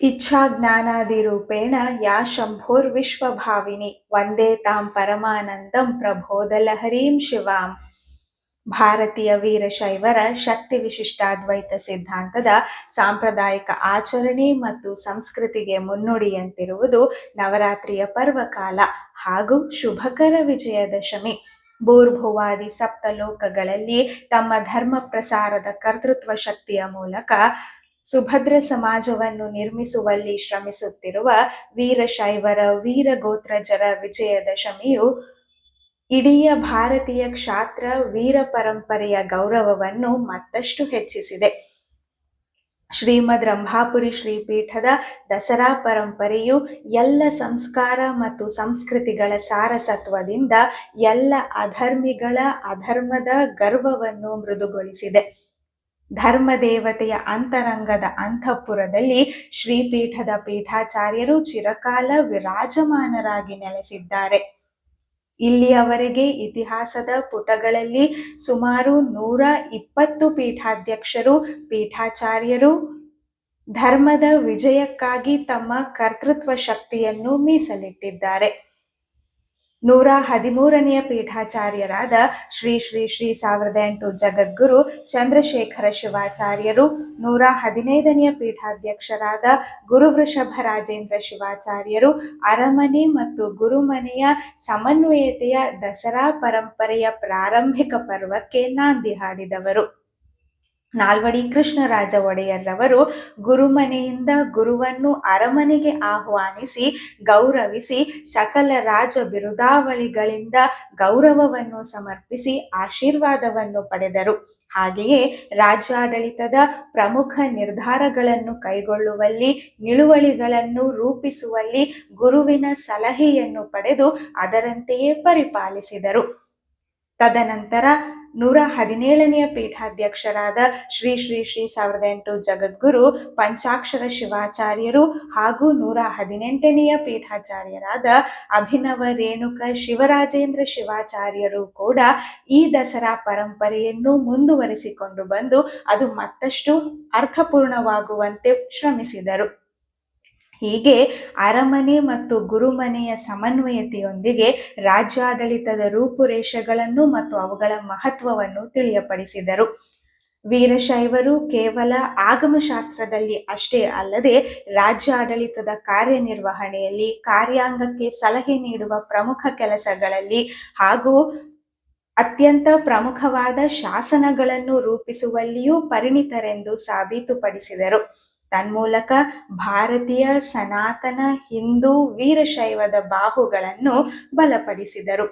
ಇಚ್ಛಾಜ್ಞಾನಾದಿರೂಪೇಣ ಯಾ ಶಂಭೋರ್ವಿಶ್ವಭಾವಿನಿ ವಂದೇ ತಾಂ ಪರಮಾನಂದಂ ಪ್ರಬೋಧಲಹರೀಂ ಶಿವಾಂ. ಭಾರತೀಯ ವೀರಶೈವರ ಶಕ್ತಿ ವಿಶಿಷ್ಟಾದ್ವೈತ ಸಿದ್ಧಾಂತದ ಸಾಂಪ್ರದಾಯಿಕ ಆಚರಣೆ ಮತ್ತು ಸಂಸ್ಕೃತಿಗೆ ಮುನ್ನುಡಿಯಂತಿರುವುದು ನವರಾತ್ರಿಯ ಪರ್ವಕಾಲ ಹಾಗೂ ಶುಭಕರ ವಿಜಯದಶಮಿ. ಭೂರ್ಭುವಾದಿ ಸಪ್ತಲೋಕಗಳಲ್ಲಿ ತಮ್ಮ ಧರ್ಮ ಪ್ರಸಾರದ ಕರ್ತೃತ್ವ ಶಕ್ತಿಯ ಮೂಲಕ ಸುಭದ್ರ ಸಮಾಜವನ್ನು ನಿರ್ಮಿಸುವಲ್ಲಿ ಶ್ರಮಿಸುತ್ತಿರುವ ವೀರಶೈವರ ವೀರಗೋತ್ರಜರ ವಿಜಯದಶಮಿಯು ಇಡೀ ಭಾರತೀಯ ಕ್ಷಾತ್ರ ವೀರ ಪರಂಪರೆಯ ಗೌರವವನ್ನು ಮತ್ತಷ್ಟು ಹೆಚ್ಚಿಸಿದೆ. ಶ್ರೀಮದ್ ರಂಭಾಪುರಿ ಶ್ರೀಪೀಠದ ದಸರಾ ಪರಂಪರೆಯು ಎಲ್ಲ ಸಂಸ್ಕಾರ ಮತ್ತು ಸಂಸ್ಕೃತಿಗಳ ಸಾರಸತ್ವದಿಂದ ಎಲ್ಲ ಅಧರ್ಮಿಗಳ ಅಧರ್ಮದ ಗರ್ವವನ್ನು ಮೃದುಗೊಳಿಸಿದೆ. ಧರ್ಮದೇವತೆಯ ಅಂತರಂಗದ ಅಂತಃಪುರದಲ್ಲಿ ಶ್ರೀಪೀಠದ ಪೀಠಾಚಾರ್ಯರು ಚಿರಕಾಲ ವಿರಾಜಮಾನರಾಗಿ ನೆಲೆಸಿದ್ದಾರೆ. ಇಲ್ಲಿಯವರೆಗೆ ಇತಿಹಾಸದ ಪುಟಗಳಲ್ಲಿ ಸುಮಾರು 120 ಪೀಠಾಧ್ಯಕ್ಷರು ಪೀಠಾಚಾರ್ಯರು ಧರ್ಮದ ವಿಜಯಕ್ಕಾಗಿ ತಮ್ಮ ಕರ್ತೃತ್ವ ಶಕ್ತಿಯನ್ನು ಮೀಸಲಿಟ್ಟಿದ್ದಾರೆ. 113ನೇ ಪೀಠಾಚಾರ್ಯರಾದ ಶ್ರೀ ಶ್ರೀ ಶ್ರೀ 1008 ಜಗದ್ಗುರು ಚಂದ್ರಶೇಖರ ಶಿವಾಚಾರ್ಯರು, 115ನೇ ಪೀಠಾಧ್ಯಕ್ಷರಾದ ಗುರುವೃಷಭ ರಾಜೇಂದ್ರ ಶಿವಾಚಾರ್ಯರು ಅರಮನೆ ಮತ್ತು ಗುರುಮನೆಯ ಸಮನ್ವಯತೆಯ ದಸರಾ ಪರಂಪರೆಯ ಪ್ರಾರಂಭಿಕ ಪರ್ವಕ್ಕೆ ನಾಂದಿ ಹಾಡಿದವರು. ನಾಲ್ವಡಿ ಕೃಷ್ಣರಾಜ ಒಡೆಯರ್ರವರು ಗುರುಮನೆಯಿಂದ ಗುರುವನ್ನು ಅರಮನೆಗೆ ಆಹ್ವಾನಿಸಿ ಗೌರವಿಸಿ ಸಕಲ ರಾಜ ಬಿರುದಾವಳಿಗಳಿಂದ ಗೌರವವನ್ನು ಸಮರ್ಪಿಸಿ ಆಶೀರ್ವಾದವನ್ನು ಪಡೆದರು. ಹಾಗೆಯೇ ರಾಜ್ಯಾಡಳಿತದ ಪ್ರಮುಖ ನಿರ್ಧಾರಗಳನ್ನು ಕೈಗೊಳ್ಳುವಲ್ಲಿ, ನಿಲುವಳಿಗಳನ್ನು ರೂಪಿಸುವಲ್ಲಿ ಗುರುವಿನ ಸಲಹೆಯನ್ನು ಪಡೆದು ಅದರಂತೆಯೇ ಪರಿಪಾಲಿಸಿದರು. ತದನಂತರ 117ನೇ ಪೀಠಾಧ್ಯಕ್ಷರಾದ ಶ್ರೀ ಶ್ರೀ ಶ್ರೀ 1008 ಜಗದ್ಗುರು ಪಂಚಾಕ್ಷರ ಶಿವಾಚಾರ್ಯರು ಹಾಗೂ 118ನೇ ಪೀಠಾಚಾರ್ಯರಾದ ಅಭಿನವ ರೇಣುಕ ಶಿವರಾಜೇಂದ್ರ ಶಿವಾಚಾರ್ಯರು ಕೂಡ ಈ ದಸರಾ ಪರಂಪರೆಯನ್ನು ಮುಂದುವರಿಸಿಕೊಂಡು ಬಂದು ಅದು ಮತ್ತಷ್ಟು ಅರ್ಥಪೂರ್ಣವಾಗುವಂತೆ ಶ್ರಮಿಸಿದರು. ಹೀಗೆ ಅರಮನೆ ಮತ್ತು ಗುರುಮನೆಯ ಸಮನ್ವಯತೆಯೊಂದಿಗೆ ರಾಜ್ಯಾಡಳಿತದ ರೂಪುರೇಷೆಗಳನ್ನು ಮತ್ತು ಅವುಗಳ ಮಹತ್ವವನ್ನು ತಿಳಿಯಪಡಿಸಿದರು. ವೀರಶೈವರು ಕೇವಲ ಆಗಮಶಾಸ್ತ್ರದಲ್ಲಿ ಅಷ್ಟೇ ಅಲ್ಲದೆ ರಾಜ್ಯಾಡಳಿತದ ಕಾರ್ಯನಿರ್ವಹಣೆಯಲ್ಲಿ, ಕಾರ್ಯಾಂಗಕ್ಕೆ ಸಲಹೆ ನೀಡುವ ಪ್ರಮುಖ ಕೆಲಸಗಳಲ್ಲಿ ಹಾಗೂ ಅತ್ಯಂತ ಪ್ರಮುಖವಾದ ಶಾಸನಗಳನ್ನು ರೂಪಿಸುವಲ್ಲಿಯೂ ಪರಿಣಿತರೆಂದು ಸಾಬೀತುಪಡಿಸಿದರು. ತನ್ಮೂಲಕ ಭಾರತೀಯ ಸನಾತನ ಹಿಂದೂ ವೀರಶೈವದ ಬಾಹುಗಳನ್ನು ಬಲಪಡಿಸಿದರು.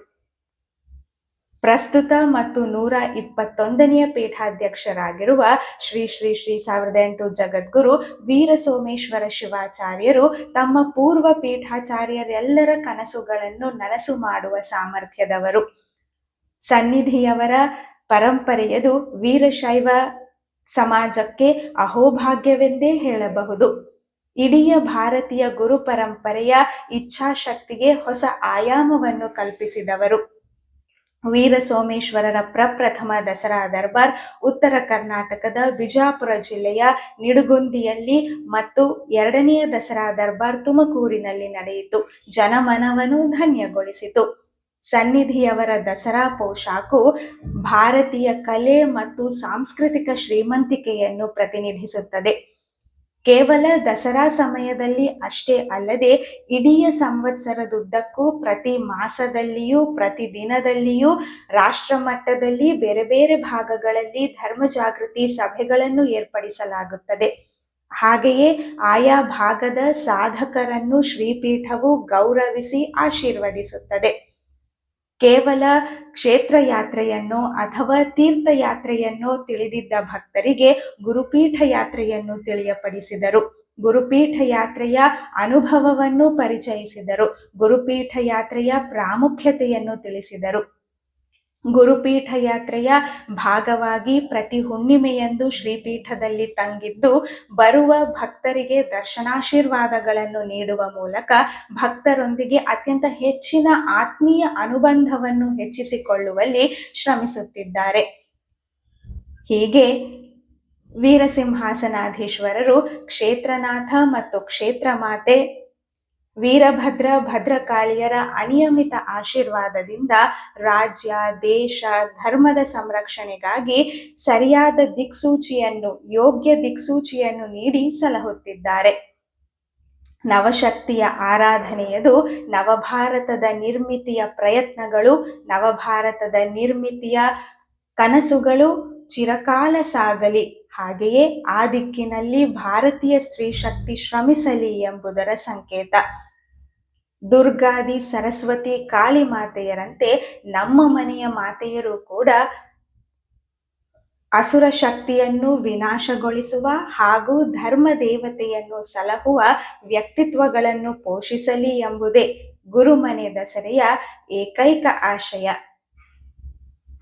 ಪ್ರಸ್ತುತ ಮತ್ತು 121ನೇ ಪೀಠಾಧ್ಯಕ್ಷರಾಗಿರುವ ಶ್ರೀ ಶ್ರೀ ಶ್ರೀ 1008 ಜಗದ್ಗುರು ವೀರ ಸೋಮೇಶ್ವರ ಶಿವಾಚಾರ್ಯರು ತಮ್ಮ ಪೂರ್ವ ಪೀಠಾಚಾರ್ಯರೆಲ್ಲರ ಕನಸುಗಳನ್ನು ನನಸು ಮಾಡುವ ಸಾಮರ್ಥ್ಯದವರು. ಸನ್ನಿಧಿಯವರ ಪರಂಪರೆಯದು ವೀರಶೈವ ಸಮಾಜಕ್ಕೆ ಅಹೋಭಾಗ್ಯವೆಂದೇ ಹೇಳಬಹುದು. ಇಡೀ ಭಾರತೀಯ ಗುರು ಪರಂಪರೆಯ ಇಚ್ಛಾಶಕ್ತಿಗೆ ಹೊಸ ಆಯಾಮವನ್ನು ಕಲ್ಪಿಸಿದವರು. ವೀರ ಸೋಮೇಶ್ವರರ ಪ್ರಪ್ರಥಮ ದಸರಾ ದರ್ಬಾರ್ ಉತ್ತರ ಕರ್ನಾಟಕದ ಬಿಜಾಪುರ ಜಿಲ್ಲೆಯ ನಿಡುಗುಂದಿಯಲ್ಲಿ ಮತ್ತು 2ನೇ ದಸರಾ ದರ್ಬಾರ್ ತುಮಕೂರಿನಲ್ಲಿ ನಡೆಯಿತು. ಜನಮನವನ್ನು ಧನ್ಯಗೊಳಿಸಿತು. ಸನ್ನಿಧಿಯವರ ದಸರಾ ಪೋಷಾಕು ಭಾರತೀಯ ಕಲೆ ಮತ್ತು ಸಾಂಸ್ಕೃತಿಕ ಶ್ರೀಮಂತಿಕೆಯನ್ನು ಪ್ರತಿನಿಧಿಸುತ್ತದೆ. ಕೇವಲ ದಸರಾ ಸಮಯದಲ್ಲಿ ಅಷ್ಟೇ ಅಲ್ಲದೆ ಇಡೀ ಸಂವತ್ಸರದುದ್ದಕ್ಕೂ ಪ್ರತಿ ಮಾಸದಲ್ಲಿಯೂ ಪ್ರತಿ ದಿನದಲ್ಲಿಯೂ ರಾಷ್ಟ್ರ ಮಟ್ಟದಲ್ಲಿ ಬೇರೆ ಬೇರೆ ಭಾಗಗಳಲ್ಲಿ ಧರ್ಮ ಜಾಗೃತಿ ಸಭೆಗಳನ್ನು ಏರ್ಪಡಿಸಲಾಗುತ್ತದೆ. ಹಾಗೆಯೇ ಆಯಾ ಭಾಗದ ಸಾಧಕರನ್ನು ಶ್ರೀಪೀಠವು ಗೌರವಿಸಿ ಆಶೀರ್ವದಿಸುತ್ತದೆ. ಕೇವಲ ಕ್ಷೇತ್ರ ಯಾತ್ರೆಯನ್ನು ಅಥವಾ ತೀರ್ಥಯಾತ್ರೆಯನ್ನು ತಿಳಿದಿದ್ದ ಭಕ್ತರಿಗೆ ಗುರುಪೀಠ ಯಾತ್ರೆಯನ್ನು ತಿಳಿಯಪಡಿಸಿದರು. ಗುರುಪೀಠ ಯಾತ್ರೆಯ ಅನುಭವವನ್ನು ಪರಿಚಯಿಸಿದರು. ಗುರುಪೀಠ ಯಾತ್ರೆಯ ಪ್ರಾಮುಖ್ಯತೆಯನ್ನು ತಿಳಿಸಿದರು. ಗುರುಪೀಠ ಯಾತ್ರೆಯ ಭಾಗವಾಗಿ ಪ್ರತಿ ಹುಣ್ಣಿಮೆಯಂದು ಶ್ರೀಪೀಠದಲ್ಲಿ ತಂಗಿದ್ದು ಬರುವ ಭಕ್ತರಿಗೆ ದರ್ಶನಾಶೀರ್ವಾದಗಳನ್ನು ನೀಡುವ ಮೂಲಕ ಭಕ್ತರೊಂದಿಗೆ ಅತ್ಯಂತ ಹೆಚ್ಚಿನ ಆತ್ಮೀಯ ಅನುಬಂಧವನ್ನು ಹೆಚ್ಚಿಸಿಕೊಳ್ಳುವಲ್ಲಿ ಶ್ರಮಿಸುತ್ತಿದ್ದಾರೆ. ಹೀಗೆ ವೀರಸಿಂಹಾಸನಾಧೀಶ್ವರರು ಕ್ಷೇತ್ರನಾಥ ಮತ್ತು ಕ್ಷೇತ್ರಮಾತೆ ವೀರಭದ್ರ ಭದ್ರಕಾಳಿಯರ ಅನಿಯಮಿತ ಆಶೀರ್ವಾದದಿಂದ ರಾಜ್ಯ, ದೇಶ, ಧರ್ಮದ ಸಂರಕ್ಷಣೆಗಾಗಿ ಸರಿಯಾದ ಯೋಗ್ಯ ದಿಕ್ಸೂಚಿಯನ್ನು ನೀಡಿ ಸಲಹುತ್ತಿದ್ದಾರೆ. ನವಶಕ್ತಿಯ ಆರಾಧನೆಯದು ನವಭಾರತದ ನಿರ್ಮಿತಿಯ ಪ್ರಯತ್ನಗಳು, ನವಭಾರತದ ನಿರ್ಮಿತಿಯ ಕನಸುಗಳು ಚಿರಕಾಲ ಸಾಗಲಿ, ಹಾಗೆಯೇ ಆ ದಿಕ್ಕಿನಲ್ಲಿ ಭಾರತೀಯ ಸ್ತ್ರೀ ಶಕ್ತಿ ಶ್ರಮಿಸಲಿ ಎಂಬುದರ ಸಂಕೇತ. ದುರ್ಗಾದಿ ಸರಸ್ವತಿ ಕಾಳಿ ಮಾತೆಯರಂತೆ ನಮ್ಮ ಮನೆಯ ಮಾತೆಯರು ಕೂಡ ಅಸುರ ಶಕ್ತಿಯನ್ನು ವಿನಾಶಗೊಳಿಸುವ ಹಾಗೂ ಧರ್ಮ ದೇವತೆಯನ್ನು ಸಲಹುವ ವ್ಯಕ್ತಿತ್ವಗಳನ್ನು ಪೋಷಿಸಲಿ ಎಂಬುದೇ ಗುರುಮನೆ ದಸರೆಯ ಏಕೈಕ ಆಶಯ.